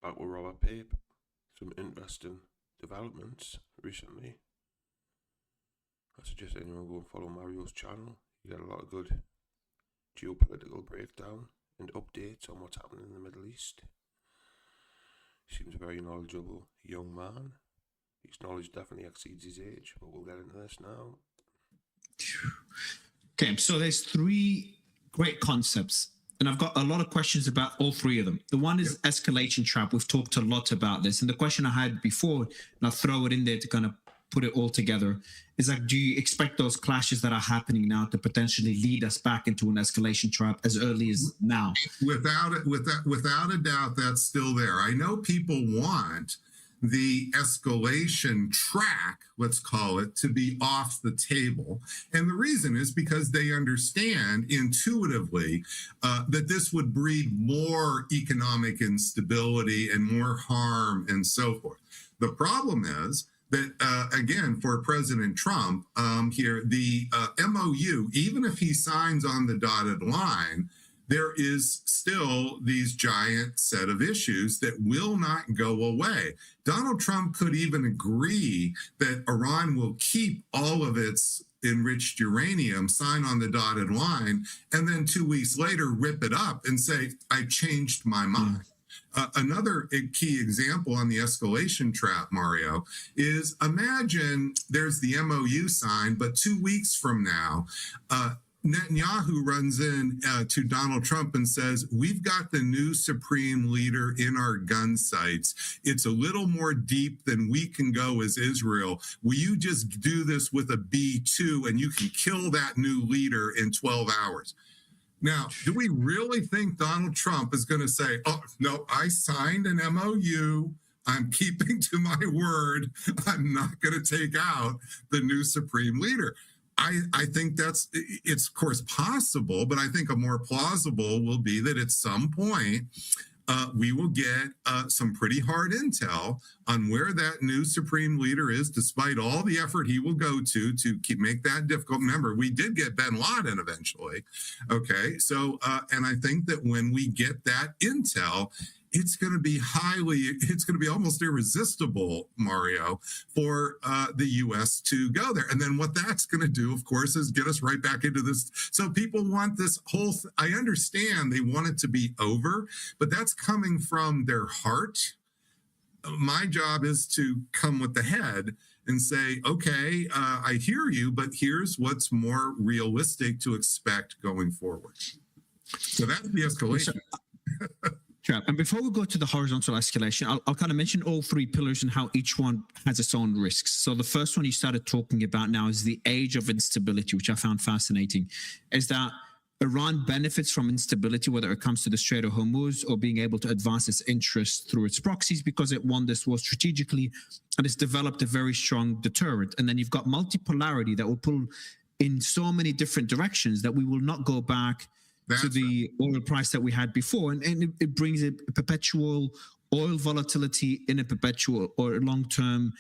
Back with Robert Pape. Some interesting developments recently. I suggest anyone go and follow Mario's channel. You get a lot of good geopolitical breakdown and updates on what's happening in the Middle East. He seems a very knowledgeable young man. His knowledge definitely exceeds his age, but we'll get into this now. Okay, so there's three great concepts, and I've got a lot of questions about all three of them. The one is escalation trap. We've talked a lot about this, and the question I had before, and I'll throw it in there to kind of put it all together, is like, do you expect those clashes that are happening now to potentially lead us back into an escalation trap as early as now? Without a doubt, that's still there. I know people want the escalation track, let's call it, to be off the table. And the reason is because they understand intuitively that this would breed more economic instability and more harm and so forth. The problem is that, again, for President Trump here, the MOU, even if he signs on the dotted line, there is still these giant set of issues that will not go away. Donald Trump could even agree that Iran will keep all of its enriched uranium, sign on the dotted line, and then 2 weeks later rip it up and say, I changed my mind. Another key example on the escalation trap, Mario, is imagine there's the MOU signed, but 2 weeks from now, Netanyahu runs in to Donald Trump and says, we've got the new supreme leader in our gun sights. It's a little more deep than we can go as Israel. Will you just do this with a B-2 and you can kill that new leader in 12 hours? Now, do we really think Donald Trump is going to say, oh, no, I signed an MOU. I'm keeping to my word. I'm not going to take out the new supreme leader. I think it's of course possible, but I think a more plausible will be that at some point we will get some pretty hard intel on where that new supreme leader is, despite all the effort he will go to make that difficult. Remember, we did get bin Laden eventually. Okay, so and I think that when we get that intel, it's going to be almost irresistible, Mario, for the U.S. to go there. And then what that's going to do, of course, is get us right back into this. So people want this whole, I understand they want it to be over, but that's coming from their heart. My job is to come with the head and say, okay, I hear you, but here's what's more realistic to expect going forward. So that's the escalation. Sure. And before we go to the horizontal escalation, I'll kind of mention all three pillars and how each one has its own risks. So the first one you started talking about now is the age of instability, which I found fascinating, is that Iran benefits from instability, whether it comes to the Strait of Hormuz or being able to advance its interests through its proxies because it won this war strategically and it's developed a very strong deterrent. And then you've got multipolarity that will pull in so many different directions that we will not go back to the oil price that we had before. And it brings a perpetual oil volatility in a perpetual or long-term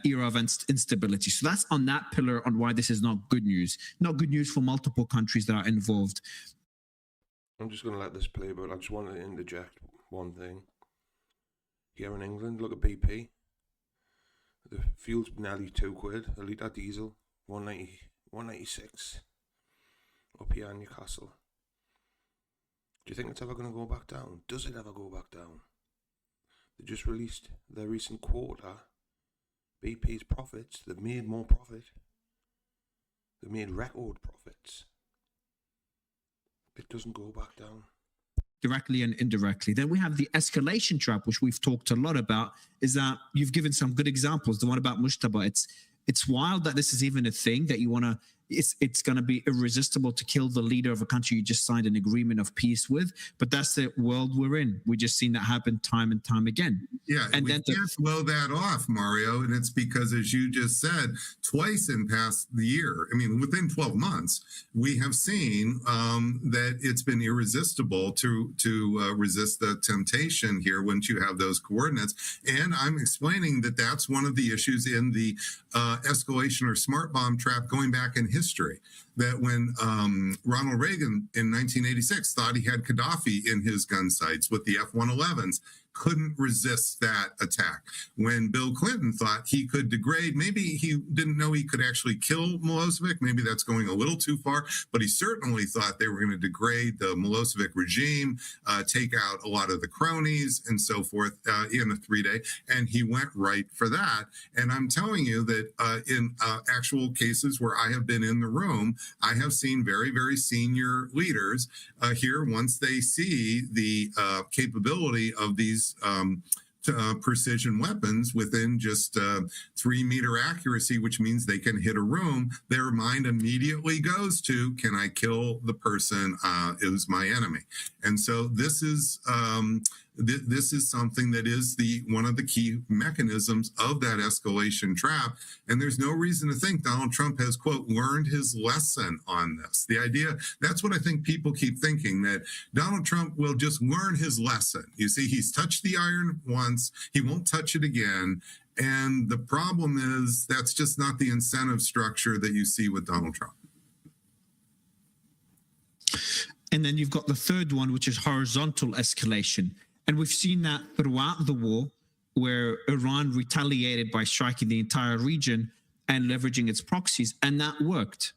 era of instability. So that's on that pillar on why this is not good news. Not good news for multiple countries that are involved. I'm just going to let this play, but I just want to interject one thing. Here in England, look at BP. The fuel's nearly £2 a litre diesel, 196 up here in Newcastle. Do you think it's ever going to go back down? Does it ever go back down? They just released their recent quarter. BP's profits, they've made more profit. They've made record profits. It doesn't go back down. Directly and indirectly. Then we have the escalation trap, which we've talked a lot about, is that you've given some good examples. The one about Mushtaba, it's wild that this is even a thing that you want to, it's going to be irresistible to kill the leader of a country you just signed an agreement of peace with. But that's the world we're in. We've just seen that happen time and time again. Yeah, and we can't blow that off, Mario. And it's because, as you just said, twice in past the year, I mean, within 12 months, we have seen that it's been irresistible to resist the temptation here once you have those coordinates. And I'm explaining that that's one of the issues in the escalation or smart bomb trap going back in history, that when Ronald Reagan in 1986 thought he had Gaddafi in his gun sights with the F-111s, couldn't resist that attack. When Bill Clinton thought he could degrade, maybe he didn't know he could actually kill Milosevic. Maybe that's going a little too far, but he certainly thought they were going to degrade the Milosevic regime, take out a lot of the cronies and so forth in a 3-day. And he went right for that. And I'm telling you that in actual cases where I have been in the room, I have seen very, very senior leaders here, once they see the capability of these precision weapons within just 3-meter accuracy, which means they can hit a room, their mind immediately goes to, can I kill the person who's my enemy? And so this is something that is one of the key mechanisms of that escalation trap. And there's no reason to think Donald Trump has, quote, learned his lesson on this. The idea, that's what I think people keep thinking, that Donald Trump will just learn his lesson. You see, he's touched the iron once, he won't touch it again. And the problem is that's just not the incentive structure that you see with Donald Trump. And then you've got the third one, which is horizontal escalation. And we've seen that throughout the war, where Iran retaliated by striking the entire region and leveraging its proxies, and that worked.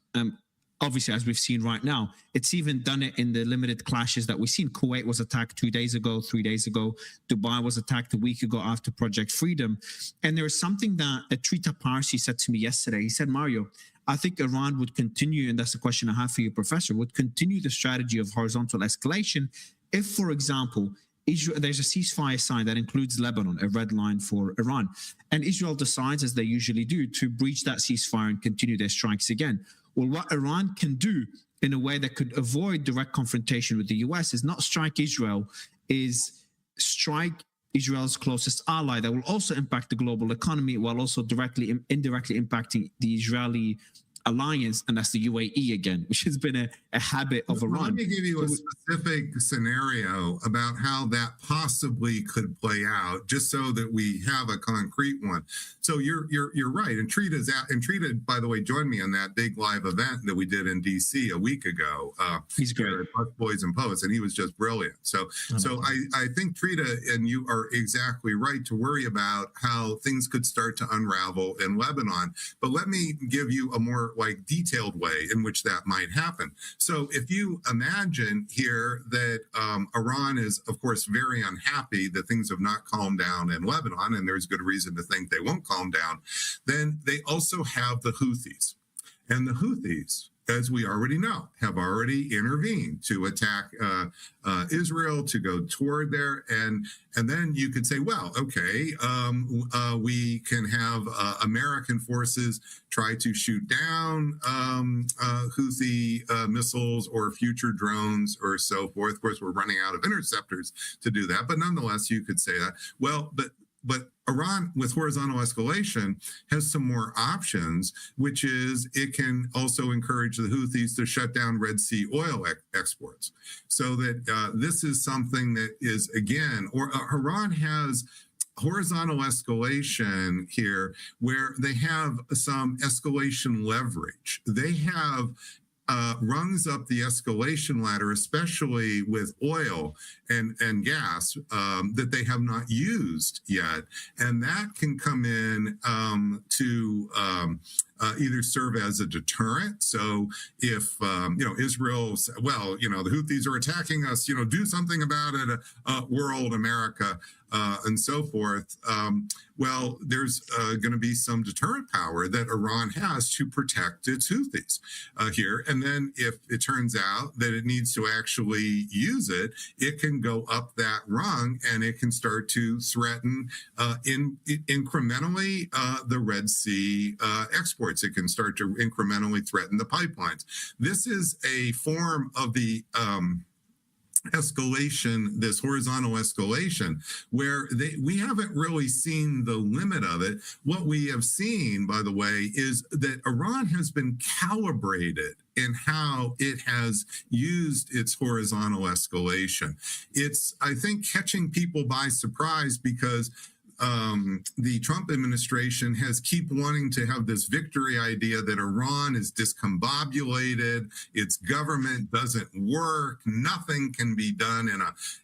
Obviously, as we've seen right now, it's even done it in the limited clashes that we've seen. Kuwait was attacked 2 days ago, 3 days ago. Dubai was attacked a week ago after Project Freedom. And there is something that Trita Parsi said to me yesterday. He said, Mario, I think Iran would continue, and that's the question I have for you, Professor, would continue the strategy of horizontal escalation if, for example, there's a ceasefire sign that includes Lebanon, a red line for Iran. And Israel decides, as they usually do, to breach that ceasefire and continue their strikes again. Well, what Iran can do in a way that could avoid direct confrontation with the US is not strike Israel, is strike Israel's closest ally that will also impact the global economy while also indirectly impacting the Israeli alliance, and that's the UAE again, which has been a habit of Iran. Let me give you a specific scenario about how that possibly could play out, just so that we have a concrete one. So you're right, and Trita, by the way, joined me on that big live event that we did in DC a week ago. He's great. Boys and Poets, and he was just brilliant. So I think Trita and you are exactly right to worry about how things could start to unravel in Lebanon. But let me give you a more detailed way in which that might happen. So if you imagine here that Iran is, of course, very unhappy that things have not calmed down in Lebanon, and there's good reason to think they won't calm down, then they also have the Houthis. And the Houthis, as we already know, have already intervened to attack Israel, to go toward there. And then you could say, well, okay, we can have American forces try to shoot down Houthi missiles or future drones or so forth. Of course, we're running out of interceptors to do that. But nonetheless, you could say that. Well, but Iran, with horizontal escalation, has some more options, which is it can also encourage the Houthis to shut down Red Sea oil exports. So that this is something that is, again, Iran has horizontal escalation here where they have some escalation leverage. They have rungs up the escalation ladder, especially with oil and gas that they have not used yet. And that can come in to either serve as a deterrent. So if, Israel, well, the Houthis are attacking us, do something about it, world, America, and so forth. Well, there's going to be some deterrent power that Iran has to protect its Houthis here. And then if it turns out that it needs to actually use it, it can go up that rung and it can start to threaten incrementally the Red Sea exports. It can start to incrementally threaten the pipelines. This is a form of the escalation, this horizontal escalation, where we haven't really seen the limit of it. What we have seen, by the way, is that Iran has been calibrated in how it has used its horizontal escalation. It's, I think, catching people by surprise because the Trump administration has keep wanting to have this victory idea that Iran is discombobulated, its government doesn't work, nothing can be done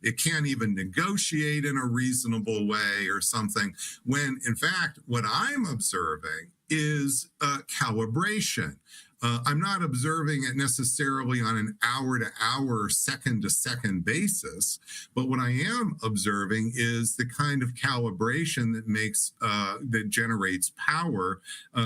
it can't even negotiate in a reasonable way or something, when in fact what I'm observing is calibration. I'm not observing it necessarily on an hour-to-hour, second-to-second basis, but what I am observing is the kind of calibration that generates power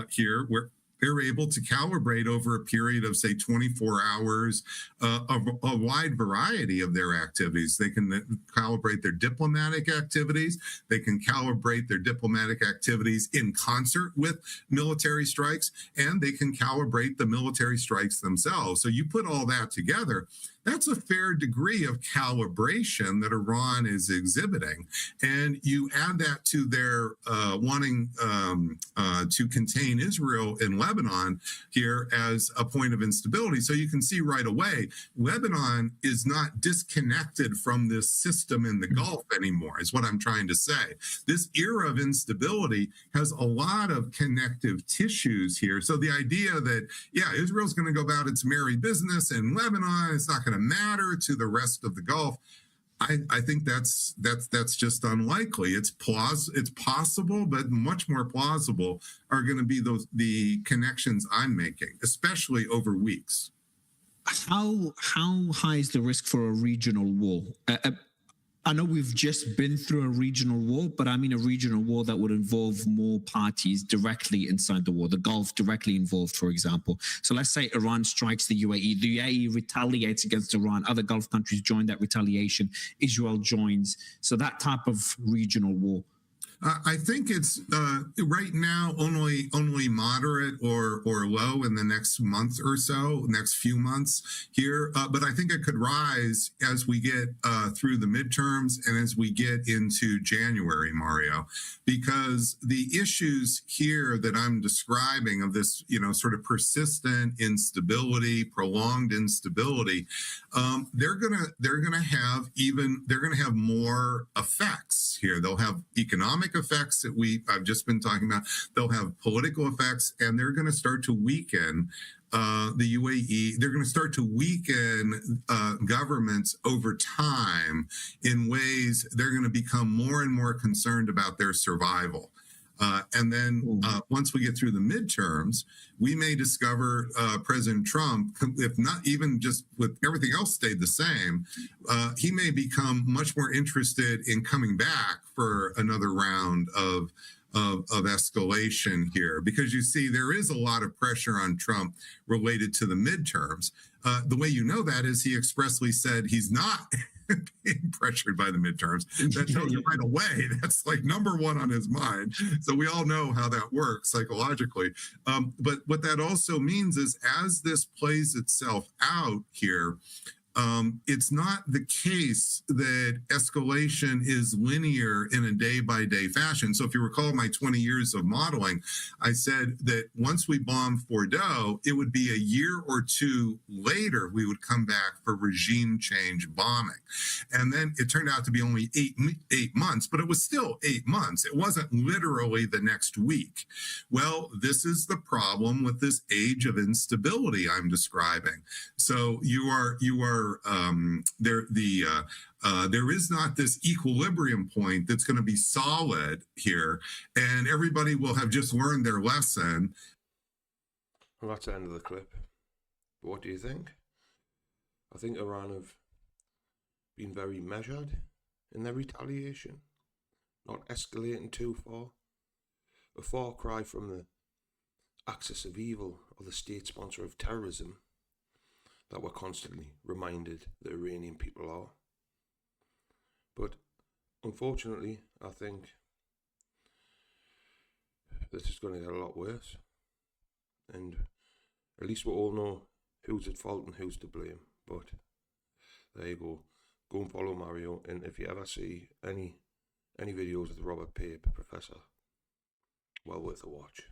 here, where they're able to calibrate over a period of, say, 24 hours a wide variety of their activities. They can calibrate their diplomatic activities. They can calibrate their diplomatic activities in concert with military strikes, and they can calibrate the military strikes themselves. So you put all that together, that's a fair degree of calibration that Iran is exhibiting. And you add that to their wanting to contain Israel in Lebanon here as a point of instability. So you can see right away, Lebanon is not disconnected from this system in the Gulf anymore, is what I'm trying to say. This era of instability has a lot of connective tissues here. So the idea that, yeah, Israel's going to go about its merry business in Lebanon, it's not going to matter to the rest of the Gulf, I think that's just unlikely. It's possible, but much more plausible are going to be the connections I'm making, especially over weeks. How high is the risk for a regional war? I know we've just been through a regional war, but I mean a regional war that would involve more parties directly inside the war, the Gulf directly involved, for example. So let's say Iran strikes the UAE. The UAE retaliates against Iran. Other Gulf countries join that retaliation. Israel joins. So that type of regional war. I think it's right now only moderate or low in the next month or so, next few months here. But I think it could rise as we get through the midterms and as we get into January, Mario, because the issues here that I'm describing of this, sort of persistent instability, prolonged instability, they're gonna have more effects here. They'll have economic effects that I've just been talking about. They'll have political effects, and they're going to start to weaken the UAE. They're going to start to weaken governments over time in ways they're going to become more and more concerned about their survival. And then once we get through the midterms, we may discover President Trump, if not even just with everything else stayed the same, he may become much more interested in coming back for another round of escalation here, because you see there is a lot of pressure on Trump related to the midterms. The way you know that is he expressly said he's not being pressured by the midterms. That tells you right away that's like number one on his mind. So we all know how that works psychologically. But what that also means is as this plays itself out here, it's not the case that escalation is linear in a day-by-day fashion. So if you recall my 20 years of modeling, I said that once we bombed Fordo, it would be a year or two later we would come back for regime change bombing. And then it turned out to be only eight months, but it was still 8 months. It wasn't literally the next week. Well, this is the problem with this age of instability I'm describing. So there is not this equilibrium point that's going to be solid here, and everybody will have just learned their lesson. Well, that's the end of the clip. But what do you think? I think Iran have been very measured in their retaliation, not escalating too far. A far cry from the axis of evil or the state sponsor of terrorism that we're constantly reminded the Iranian people are. But unfortunately, I think this is going to get a lot worse. And at least we all know who's at fault and who's to blame. But there you go. Go and follow Mario. And if you ever see any videos of the Robert Pape Professor, well worth a watch.